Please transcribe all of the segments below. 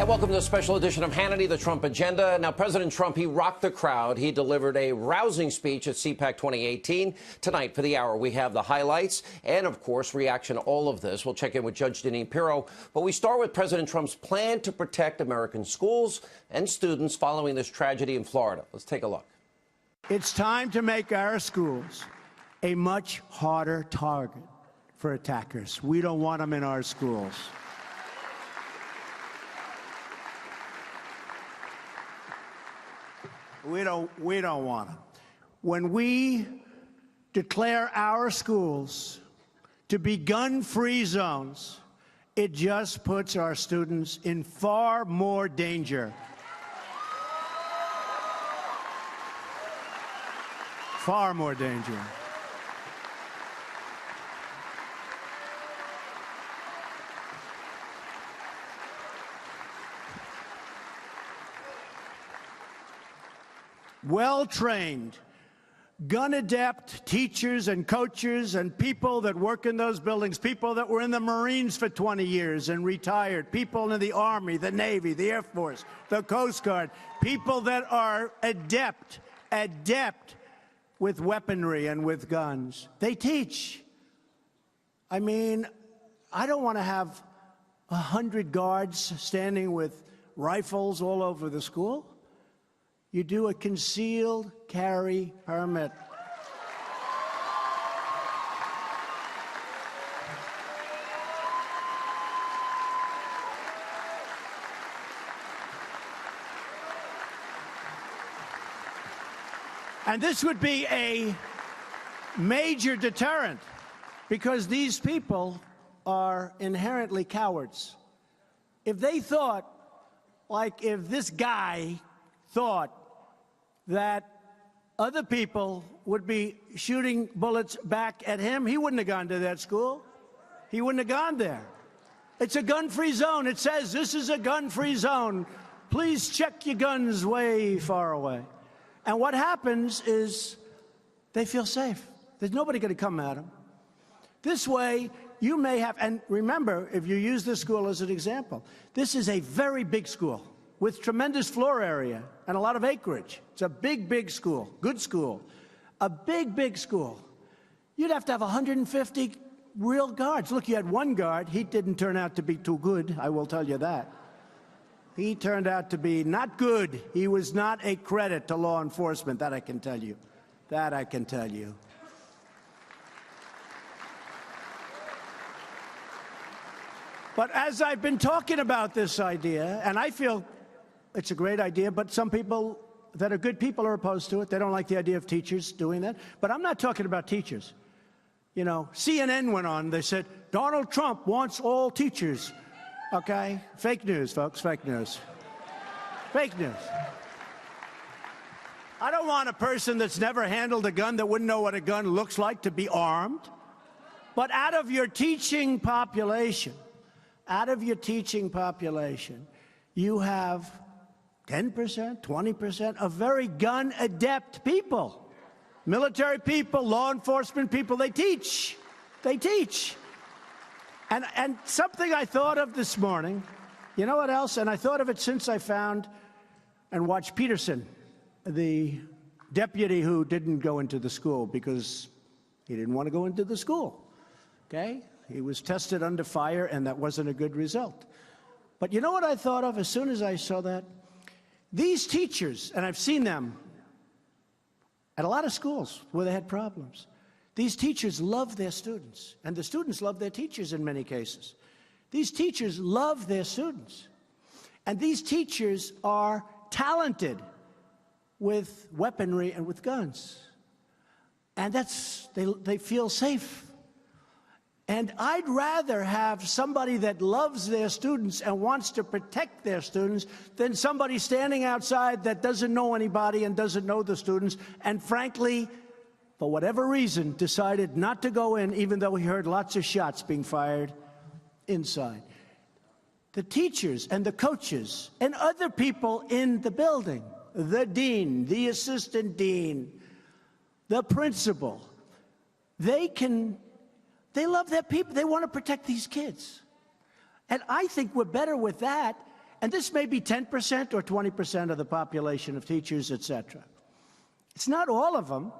And welcome to a special edition of Hannity, the Trump Agenda. Now, President Trump, he rocked the crowd. He delivered a rousing speech at CPAC 2018. Tonight, for the hour, we have the highlights and, of course, reaction to all of this. We'll check in with Judge Deneen Pirro. But we start with President Trump's plan to protect American schools and students following this tragedy in Florida. Let's take a look. It's time to make our schools a much harder target for attackers. We don't want them in our schools. We don't want them. When we declare our schools to be gun-free zones, it just puts our students in far more danger. Far more danger. Well-trained, gun-adept teachers and coaches and people that work in those buildings, people that were in the Marines for 20 years and retired, people in the Army, the Navy, the Air Force, the Coast Guard, people that are adept with weaponry and with guns. They teach. I mean, I don't want to have 100 guards standing with rifles all over the school. You do a concealed carry permit. And this would be a major deterrent because these people are inherently cowards. If they thought, like if this guy thought that other people would be shooting bullets back at him, he wouldn't have gone to that school. He wouldn't have gone there. It's a gun-free zone. It says this is a gun-free zone. Please check your guns way far away. And what happens is they feel safe. There's nobody going to come at them. This way, you may have, and remember, if you use this school as an example, this is a very big school with tremendous floor area and a lot of acreage. It's a big, big school, good school, a big, big school. You'd have to have 150 real guards. Look, you had one guard. He didn't turn out to be too good, I will tell you that. He turned out to be not good. He was not a credit to law enforcement, that I can tell you. That I can tell you. But as I've been talking about this idea, and I feel it's a great idea, but some people that are good people are opposed to it. They don't like the idea of teachers doing that. But I'm not talking about teachers. You know, CNN went on. They said, Donald Trump wants all teachers. Okay? Fake news, folks. Fake news. Fake news. I don't want a person that's never handled a gun, that wouldn't know what a gun looks like, to be armed. But out of your teaching population, you have 10%, 20% of very gun-adept people. Military people, law enforcement people, they teach. They teach. And something I thought of this morning, you know what else? And I thought of it since I found and watched Peterson, the deputy who didn't go into the school because he didn't want to go into the school, okay? He was tested under fire, and that wasn't a good result. But you know what I thought of as soon as I saw that? These teachers, and I've seen them at a lot of schools where they had problems, these teachers love their students, and the students love their teachers in many cases. These teachers love their students, and these teachers are talented with weaponry and with guns, and they feel safe. And I'd rather have somebody that loves their students and wants to protect their students than somebody standing outside that doesn't know anybody and doesn't know the students and, frankly, for whatever reason, decided not to go in, even though he heard lots of shots being fired inside. The teachers and the coaches and other people in the building, the dean, the assistant dean, the principal, they love their people. They want to protect these kids. And I think we're better with that. And this may be 10% or 20% of the population of teachers, et cetera. It's not all of them,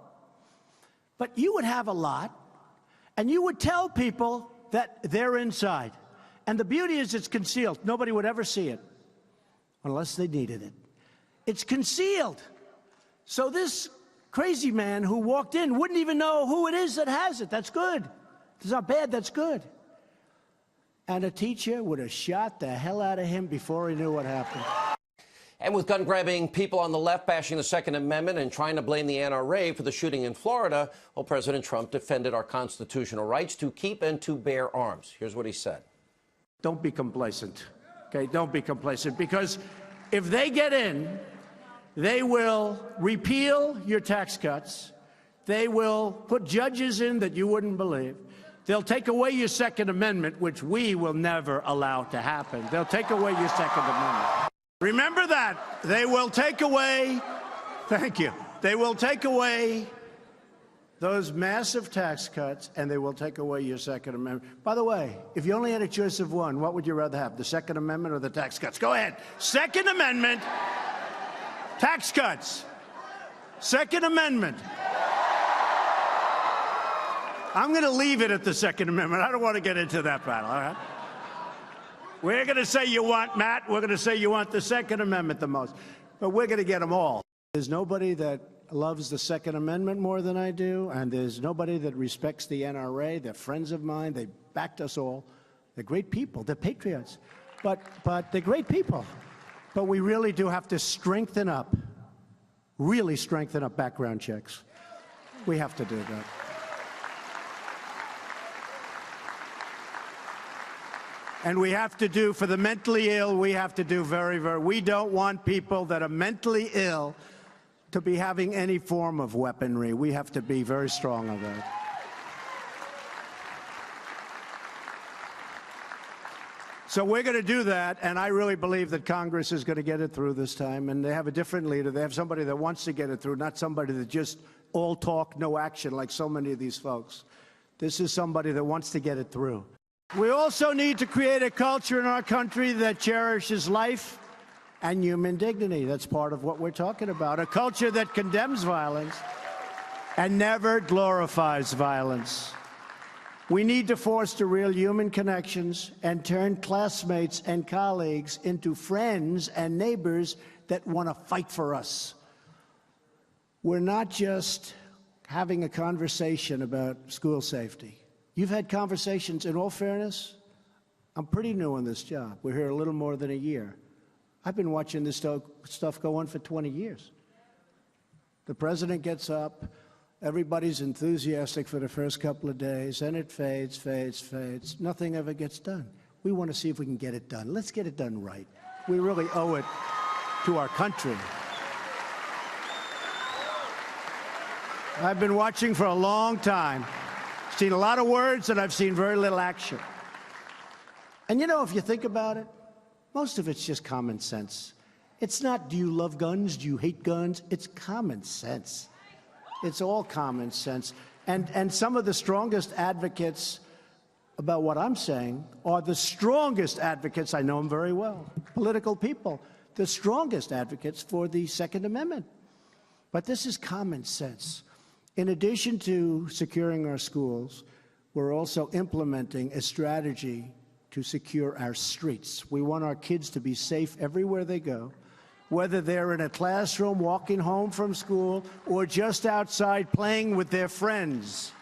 but you would have a lot, and you would tell people that they're inside. And the beauty is it's concealed. Nobody would ever see it unless they needed it. It's concealed. So this crazy man who walked in wouldn't even know who it is that has it. That's good. It's not bad. That's good. And a teacher would have shot the hell out of him before he knew what happened. And with gun-grabbing people on the left bashing the Second Amendment and trying to blame the NRA for the shooting in Florida, well, President Trump defended our constitutional rights to keep and to bear arms. Here's what he said. Don't be complacent, okay? Don't be complacent, because if they get in, they will repeal your tax cuts. They will put judges in that you wouldn't believe. They'll take away your Second Amendment, which we will never allow to happen. They'll take away your Second Amendment. Remember that. They will take away, thank you, they will take away those massive tax cuts, and they will take away your Second Amendment. By the way, if you only had a choice of one, what would you rather have, the Second Amendment or the tax cuts? Go ahead. Second Amendment, tax cuts. Second Amendment. I'm going to leave it at the Second Amendment. I don't want to get into that battle, all right? We're going to say you want, Matt, we're going to say you want the Second Amendment the most. But we're going to get them all. There's nobody that loves the Second Amendment more than I do, and there's nobody that respects the NRA. They're friends of mine. They backed us all. They're great people. They're patriots. But they're great people. But we really do have to strengthen up, really strengthen up background checks. We have to do that. And we have to do, for the mentally ill, we have to do we don't want people that are mentally ill to be having any form of weaponry. We have to be very strong on that. So we're going to do that, and I really believe that Congress is going to get it through this time, and they have a different leader. They have somebody that wants to get it through, not somebody that just all talk, no action, like so many of these folks. This is somebody that wants to get it through. We also need to create a culture in our country that cherishes life and human dignity. That's part of what we're talking about. A culture that condemns violence and never glorifies violence. We need to foster real human connections and turn classmates and colleagues into friends and neighbors that want to fight for us. We're not just having a conversation about school safety. You've had conversations, in all fairness, I'm pretty new in this job. We're here a little more than a year. I've been watching this stuff go on for 20 years. The president gets up, everybody's enthusiastic for the first couple of days, and it fades, fades, fades. Nothing ever gets done. We want to see if we can get it done. Let's get it done right. We really owe it to our country. I've been watching for a long time. Seen a lot of words, and I've seen very little action. And you know, if you think about it, most of it's just common sense. It's not, do you love guns? Do you hate guns? It's common sense. It's all common sense. And some of the strongest advocates about what I'm saying are the strongest advocates, I know them very well, political people, the strongest advocates for the Second Amendment. But this is common sense. In addition to securing our schools, we're also implementing a strategy to secure our streets. We want our kids to be safe everywhere they go, whether they're in a classroom, walking home from school, or just outside playing with their friends.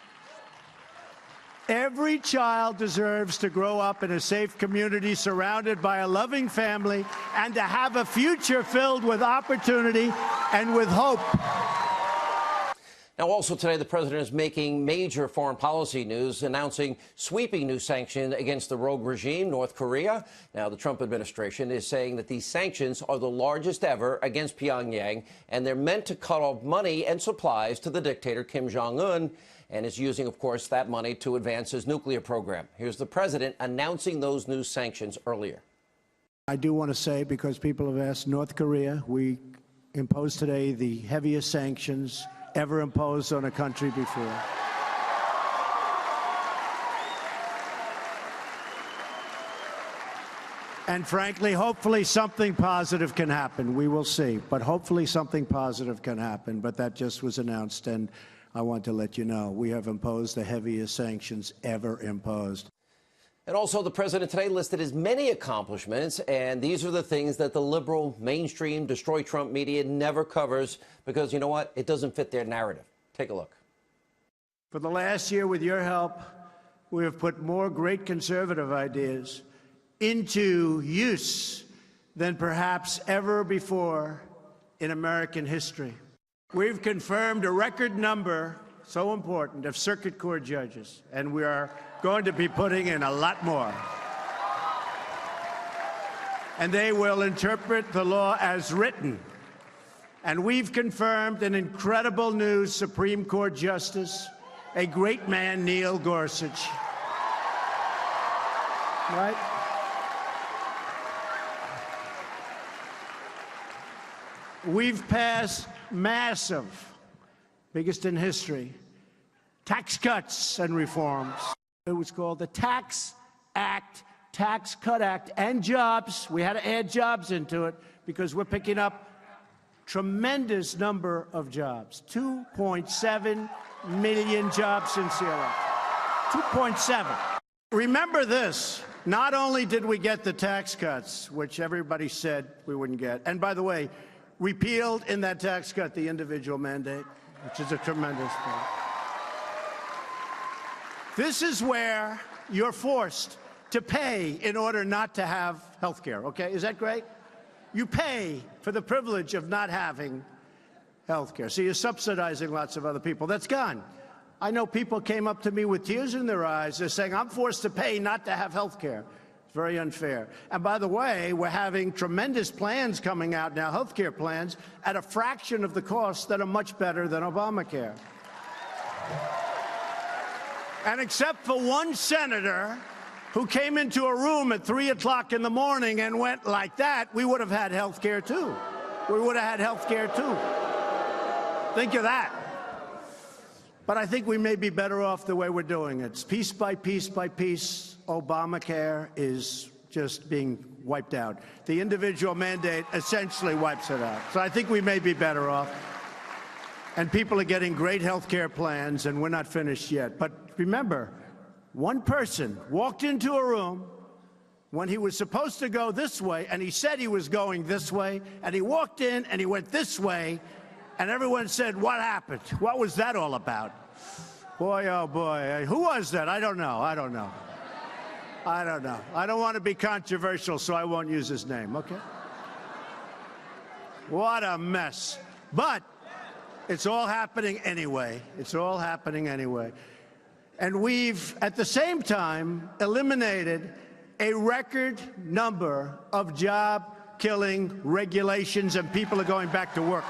Every child deserves to grow up in a safe community surrounded by a loving family and to have a future filled with opportunity and with hope. Now, also today, the president is making major foreign policy news, announcing sweeping new sanctions against the rogue regime, North Korea. Now, the Trump administration is saying that these sanctions are the largest ever against Pyongyang, and they're meant to cut off money and supplies to the dictator Kim Jong-un, and is using, of course, that money to advance his nuclear program. Here's the president announcing those new sanctions earlier. I do want to say, because people have asked, North Korea, we imposed today the heaviest sanctions ever imposed on a country before. And frankly, hopefully something positive can happen. We will see. But hopefully something positive can happen. But that just was announced, and I want to let you know we have imposed the heaviest sanctions ever imposed. And also, the president today listed his many accomplishments, and these are the things that the liberal, mainstream, destroy Trump media never covers because, you know what, it doesn't fit their narrative. Take a look. For the last year, with your help, we have put more great conservative ideas into use than perhaps ever before in American history. We've confirmed a record number, so important, of circuit court judges, and we are going to be putting in a lot more. And they will interpret the law as written. And we've confirmed an incredible new Supreme Court justice, a great man, Neil Gorsuch. Right? We've passed massive, biggest in history, tax cuts and reforms. It was called the Tax Act, Tax Cut Act, and jobs. We had to add jobs into it because we're picking up tremendous number of jobs. 2.7 million jobs since the election. 2.7. Remember this. Not only did we get the tax cuts, which everybody said we wouldn't get, and by the way, repealed in that tax cut the individual mandate, which is a tremendous thing. This is where you're forced to pay in order not to have health care, okay? Is that great? You pay for the privilege of not having health care. So you're subsidizing lots of other people. That's gone. I know people came up to me with tears in their eyes. They're saying, I'm forced to pay not to have health care. It's very unfair. And by the way, we're having tremendous plans coming out now, health care plans, at a fraction of the cost that are much better than Obamacare. And except for one senator who came into a room at 3 o'clock in the morning and went like that, we would have had health care too. We would have had health care too. Think of that. But I think we may be better off the way we're doing it. Piece by piece by piece, Obamacare is just being wiped out. The individual mandate essentially wipes it out. So I think we may be better off. And people are getting great health care plans, and we're not finished yet. But remember, one person walked into a room when he was supposed to go this way, and he said he was going this way, and he walked in and he went this way, and everyone said, what happened? What was that all about? Boy, oh boy. Who was that? I don't know. I don't know. I don't know. I don't want to be controversial, so I won't use his name, okay? What a mess. But it's all happening anyway. It's all happening anyway. And we've, at the same time, eliminated a record number of job-killing regulations, and people are going back to work.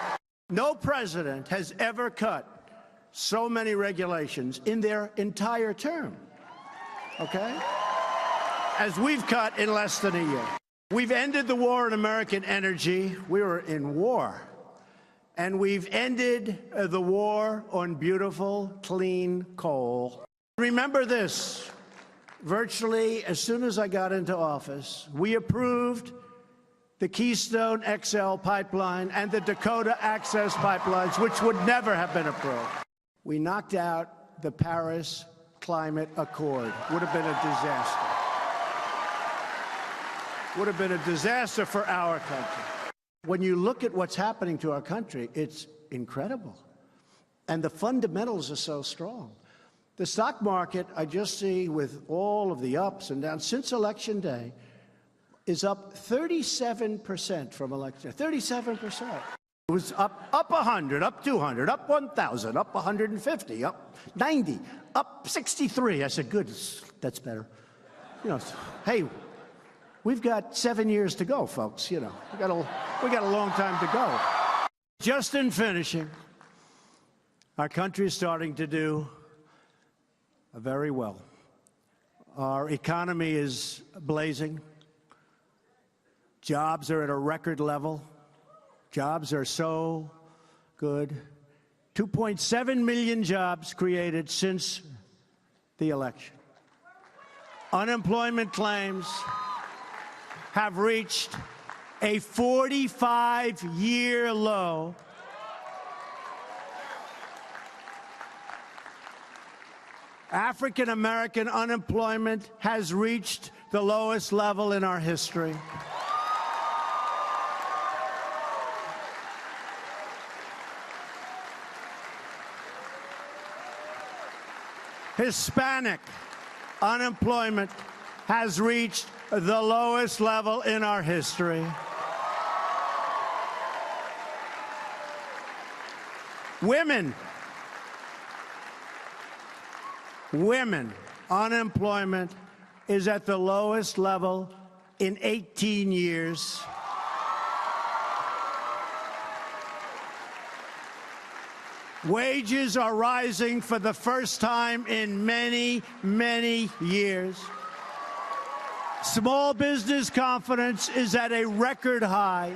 No president has ever cut so many regulations in their entire term, okay? As we've cut in less than a year. We've ended the war on American energy. We were in war. And we've ended the war on beautiful, clean coal. Remember this, virtually as soon as I got into office, we approved the Keystone XL pipeline and the Dakota Access pipelines, which would never have been approved. We knocked out the Paris Climate Accord. Would have been a disaster. Would have been a disaster for our country. When you look at what's happening to our country, it's incredible. And the fundamentals are so strong. The stock market, I just see with all of the ups and downs since Election Day, is up 37% from election. 37%. It was up 100, up 200, up 1,000, up 150, up 90, up 63. I said, good, that's better. You know, hey, we've got 7 years to go, folks. You know, we got a long time to go. Just in finishing, our country is starting to do very well. Our economy is blazing. Jobs are at a record level. Jobs are so good. 2.7 million jobs created since the election. Unemployment claims have reached a 45-year low. African American unemployment has reached the lowest level in our history. Hispanic unemployment has reached the lowest level in our history. Women unemployment is at the lowest level in 18 years. Wages are rising for the first time in many, many years. Small business confidence is at a record high.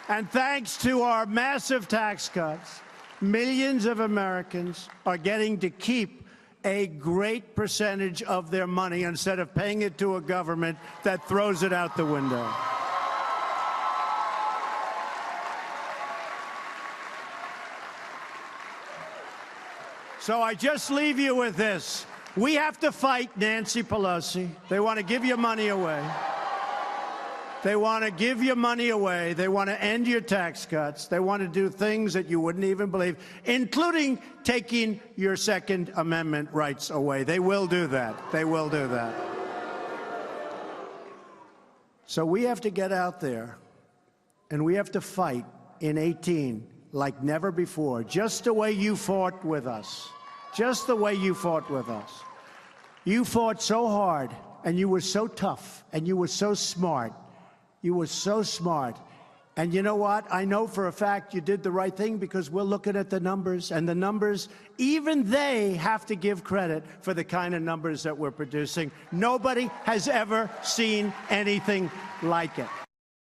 And thanks to our massive tax cuts, millions of Americans are getting to keep a great percentage of their money instead of paying it to a government that throws it out the window. So I just leave you with this. We have to fight Nancy Pelosi. They want to give your money away. They want to give your money away. They want to end your tax cuts. They want to do things that you wouldn't even believe, including taking your Second Amendment rights away. They will do that. They will do that. So we have to get out there, and we have to fight in 18 like never before, just the way you fought with us. Just the way you fought with us. You fought so hard, and you were so tough, and you were so smart. You were so smart. And you know what? I know for a fact you did the right thing because we're looking at the numbers, and the numbers, even they have to give credit for the kind of numbers that we're producing. Nobody has ever seen anything like it.